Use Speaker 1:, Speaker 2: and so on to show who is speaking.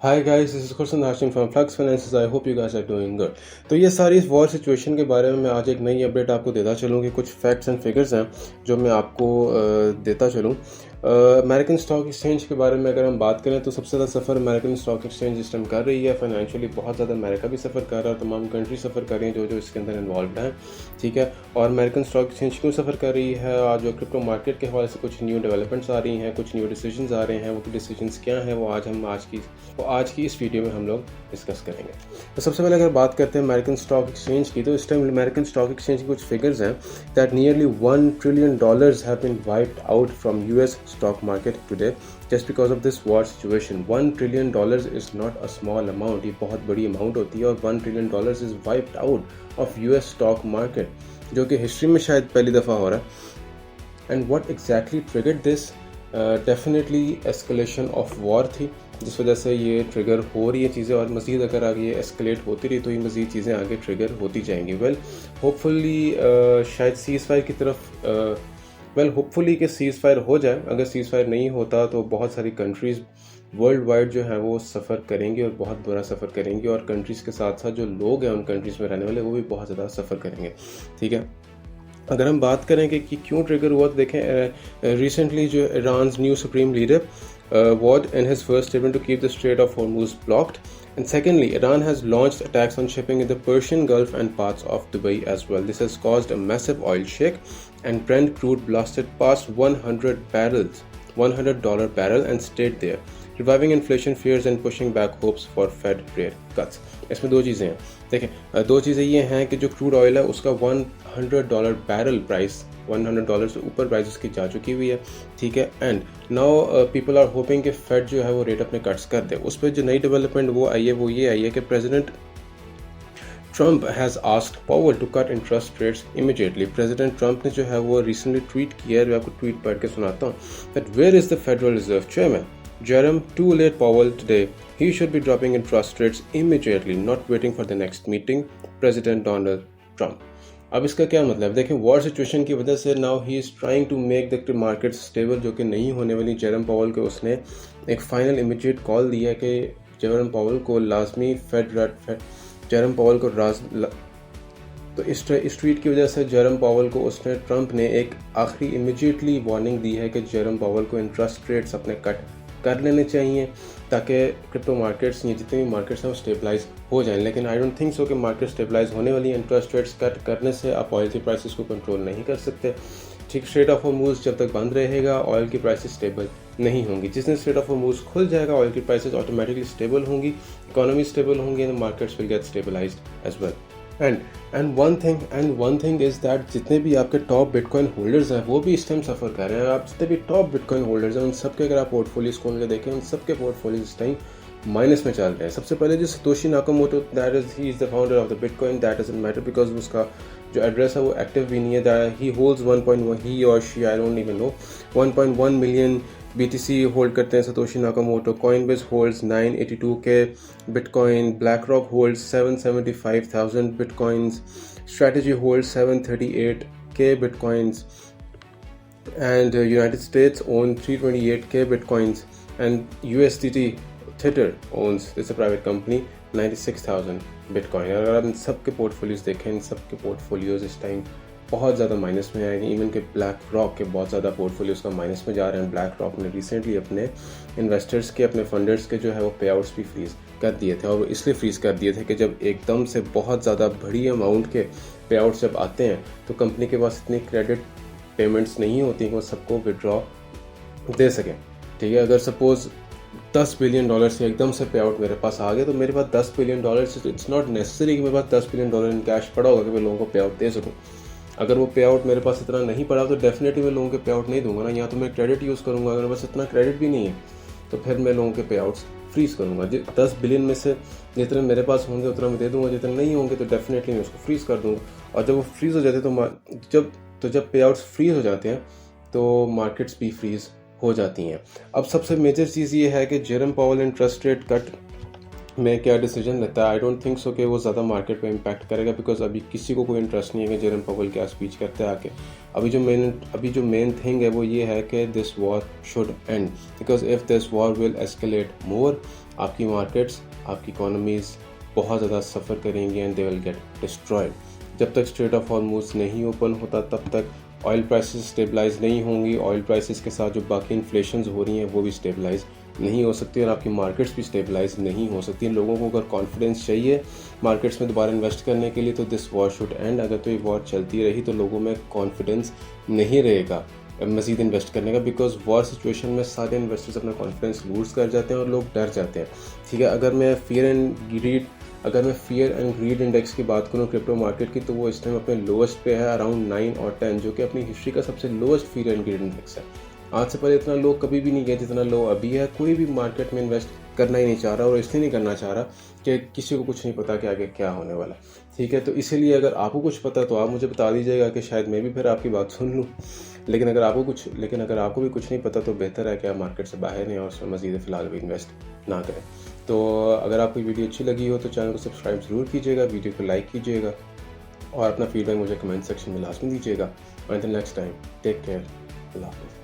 Speaker 1: Hi guys, this is Khursan Hashim from Flux Finances. I hope you guys are doing good. तो ये सारी इस war situation के बारे में मैं आज एक नई अपडेट आपको देता चलूँ कि कुछ फैक्ट्स एंड फिगर्स हैं जो मैं आपको देता चलूँ। अमेरिकन स्टॉक एक्सचेंज के बारे में अगर हम बात करें तो सबसे ज़्यादा सफ़र अमेरिकन स्टॉक एक्सचेंज इस टाइम कर रही है। फाइनेंशियली बहुत ज़्यादा अमेरिका भी सफ़र कर रहा है, तमाम कंट्री सफ़र कर रही हैं जो जो इसके अंदर इन्वॉल्व हैं, ठीक है। और अमेरिकन स्टॉक एक्सचेंज क्यों सफ़र कर रही है? आज जो क्रिप्टो मार्केट के हवाले से कुछ न्यू डेवलपमेंट्स आ रही हैं, कुछ न्यू डिसीजंस आ रहे हैं। वो डिसीजंस क्या हैं वो आज की इस वीडियो में हम लोग डिस्कस करेंगे। तो सबसे पहले अगर बात करते हैं अमेरिकन स्टॉक एक्सचेंज की, तो इस टाइम अमेरिकन स्टॉक एक्सचेंज की कुछ फिगर्स हैं that nearly $1 trillion have been wiped out from US stock market today just because of this war situation. $1 trillion is not a small amount, ये बहुत बड़ी amount होती है। और $1 trillion is wiped out of US stock market, जो कि history में शायद पहली दफ़ा हो रहा है। And what exactly triggered this? Definitely escalation of war थी, जिस वजह से ये ट्रिगर हो रही है चीज़ें। और मज़ीद अगर आगे ये एस्केलेट होती रही तो ये मज़ीद चीज़ें आगे ट्रिगर होती जाएंगी। होपफुली शायद सीज़ फायर की तरफ होपफुली कि सीज़ फायर हो जाए। अगर सीज़ फायर नहीं होता तो बहुत सारी कंट्रीज़ वर्ल्ड वाइड जो है वो सफ़र करेंगी और बहुत बुरा सफ़र करेंगी। और कंट्रीज़ के साथ साथ जो लोग हैं उन कंट्रीज़ में रहने वाले वो भी बहुत ज़्यादा सफ़र करेंगे, ठीक है। अगर हम बात करें कि क्यों ट्रिगर हुआ, तो देखें रिसेंटली जो Iran new supreme leader warned in his first statement to keep the Strait of Hormuz blocked. And secondly, Iran has launched attacks on shipping in the Persian Gulf and parts of Dubai as well. This has caused a massive oil shake, and Brent crude blasted past $100 barrel and stayed there, reviving inflation fears and pushing back hopes for Fed rate cuts. इसमें दो चीज़ें हैं, देखें दो चीज़ें ये हैं कि जो क्रूड ऑयल है उसका $100 बैरल प्राइस, $100 से ऊपर प्राइस उसकी जा चुकी हुई है, ठीक है। And now people are hoping कि फेड जो है वो रेट अपने कट्स कर दे। उस पर जो नई डेवलपमेंट वो ये आई है कि president Trump has asked Powell to cut interest rates immediately. President Trump ने जो है वो रिसेंटली ट्वीट किया है, जो आपको ट्वीट पढ़ के सुनाता हूँ। That where is the Federal Reserve chairman Jerome to let Powell today. He should be dropping interest rates immediately, not waiting for the next meeting. President Donald Trump. अब इसका क्या मतलब? देखें, वॉर सिचुएशन की वजह से नाउ ही is trying to make the market stable, जो कि नहीं होने वाली। जेरम पावल के उसने एक फाइनल इमीडिएट कॉल दिया है कि जेरम पावल को लाजमी जेरम पावल को तो इस ट्वीट की वजह से जेरम पावल को ट्रंप ने एक आखिरी इमीडिएटली वार्निंग दी है कि जेरम पावल को इंटरेस्ट रेट्स अपने कट कर लेने चाहिए ताकि क्रिप्टो मार्केट्स, ये जितने भी मार्केट्स हैं वो स्टेबलाइज हो जाएं। लेकिन आई डोंट थिंक सो कि मार्केट स्टेबलाइज होने वाली है। इंटरेस्ट रेट्स कट करने से आप ऑयल की प्राइसेस को कंट्रोल नहीं कर सकते, ठीक। स्ट्रेट ऑफ हॉर्मूज जब तक बंद रहेगा ऑयल की प्राइसेस स्टेबल नहीं होंगी। जिस दिन स्ट्रेट ऑफ हॉर्मूज खुल जाएगा ऑयल की प्राइसेस ऑटोमेटिकली स्टेबल होंगी, इकोनॉमी स्टेबल होंगी and markets will get stabilised as well. And one thing is that जितने भी आपके टॉप बिटकॉइन होल्डर्स हैं वो भी इस टाइम सफ़र कर रहे हैं। आप जितने भी टॉप बिटकॉइन होल्डर्स हैं उन सबके अगर आप पोर्टफोलियोज खोल के देखें, उन सबके पोर्टफोलियोज इस टाइम माइनस में चल रहे हैं। सबसे पहले जो Satoshi Nakamoto, that is he is the founder of the bitcoin, that doesn't matter because उसका जो एड्रेस है वो एक्टिव भी नहीं है। दैट ही होल्ड्स 1.1, ही और she, I don't even know, 1.1 million BTC hold करते हैं सतोशी नाकामोटो। कॉइनबेस होल्ड्स 982 के bitcoin, black rock holds 775,000 bitcoins, strategy holds 738 के bitcoins, and United States own 328 के bitcoins, and USDT Tether owns, it's a private company, 96,000 bitcoin। अगर आप इन सब के portfolios देखें, इन सब के पोर्टफोलियोज इस टाइम बहुत ज़्यादा माइनस में आएंगे। इवन के ब्लैक रॉक के बहुत ज़्यादा पोर्टफोलियोज का माइनस में जा रहे हैं। ब्लैक रॉक ने रिसेंटली अपने इन्वेस्टर्स के, अपने फंडर्स के जो है वो पे आउट्स भी फ्रीज़ कर दिए थे। और वो इसलिए फ्रीज़ कर दिए थे कि जब एकदम से बहुत ज़्यादा बड़ी अमाउंट के पे आउट्स जब आते हैं तो कंपनी के पास इतनी क्रेडिट पेमेंट्स नहीं होती कि वो सबको विड्रॉ दे सकें, ठीक है। अगर सपोज़ $10 बिलियन से एकदम से पे आउट मेरे पास आ गया तो मेरे पास $10 बिलियन से इट्स नॉट नेसेसरी कि मेरे पास $10 बिलियन इन कैश पड़ा होगा कि मैं लोगों को पे आउट दे सकूं। अगर वो पे आउट मेरे पास इतना नहीं पड़ा तो डेफिनेटली मैं लोगों के पे आउट नहीं दूंगा ना, या तो मैं क्रेडिट यूज़ करूँगा। अगर मेरे पास इतना क्रेडिट भी नहीं है तो फिर मैं लोगों के पे आउट्स फ्रीज़ करूँगा। 10 बिलियन में से जितने मेरे पास होंगे उतना मैं दे दूँगा, जितने नहीं होंगे तो डेफिनेटली मैं उसको फ्रीज़ कर दूँगा। और जब वो फ्रीज़ हो जाते तो जब पे आउट्स फ्रीज़ हो जाते हैं तो मार्केट्स भी फ्रीज़ हो जाती हैं। अब सबसे मेजर चीज़ ये है कि जेरम पावल इंटरेस्ट रेट कट में क्या डिसीजन लेता है। आई डोंट थिंक सो कि वो ज़्यादा मार्केट पे इम्पैक्ट करेगा बिकॉज अभी किसी को कोई इंटरेस्ट नहीं है कि जेरम पावल क्या स्पीच करते हैं आके। अभी जो मेन थिंग है वो ये है कि this war should end because if this war will escalate more, आपकी मार्केट्स, आपकी इकोनॉमीज़ बहुत ज़्यादा सफ़र करेंगी and they will get destroyed. जब तक स्ट्रेट ऑफ हॉर्मूज़ नहीं ओपन होता तब तक ऑयल प्राइसेस स्टेबलाइज नहीं होंगी। ऑयल प्राइसेस के साथ जो बाकी इन्फ्लेशंस हो रही हैं वो भी स्टेबलाइज नहीं हो सकती और आपकी मार्केट्स भी स्टेबलाइज नहीं हो सकती। लोगों को अगर कॉन्फिडेंस चाहिए मार्केट्स में दोबारा इन्वेस्ट करने के लिए तो दिस वॉर शुड एंड। अगर तो ये वॉर चलती रही तो लोगों में कॉन्फिडेंस नहीं रहेगा मज़ीद इन्वेस्ट करने का, बिकॉज वॉर सिचुएशन में सारे इन्वेस्टर्स अपना कॉन्फिडेंस लूज़ कर जाते हैं और लोग डर जाते हैं। ठीक है, अगर मैं फियर एंड ग्रीड इंडेक्स की बात करूँ क्रिप्टो मार्केट की, तो वो इस टाइम अपने लोएस्ट पे है, अराउंड 9 और 10, जो कि अपनी हिस्ट्री का सबसे lowest fear and greed index है। आज से पहले इतना लो कभी भी नहीं गया जितना लो अभी है। कोई भी मार्केट में इन्वेस्ट करना ही नहीं चाह रहा और इसलिए नहीं करना चाह रहा कि किसी को कुछ नहीं पता कि आगे क्या होने वाला। ठीक है, तो इसीलिए अगर आपको कुछ पता तो आप मुझे बता दीजिएगा कि शायद मैं भी फिर आपकी बात सुन लूँ। लेकिन अगर आपको भी कुछ नहीं पता तो बेहतर है कि आप मार्केट से बाहर नहीं और उसमें मज़ीद फ़िलहाल भी इन्वेस्ट ना करें। तो अगर आपको वीडियो अच्छी लगी हो तो चैनल को सब्सक्राइब ज़रूर कीजिएगा, वीडियो को लाइक कीजिएगा और अपना फीडबैक मुझे कमेंट सेक्शन में लाजमी दीजिएगा। Until next time, take care. Allah Hafiz.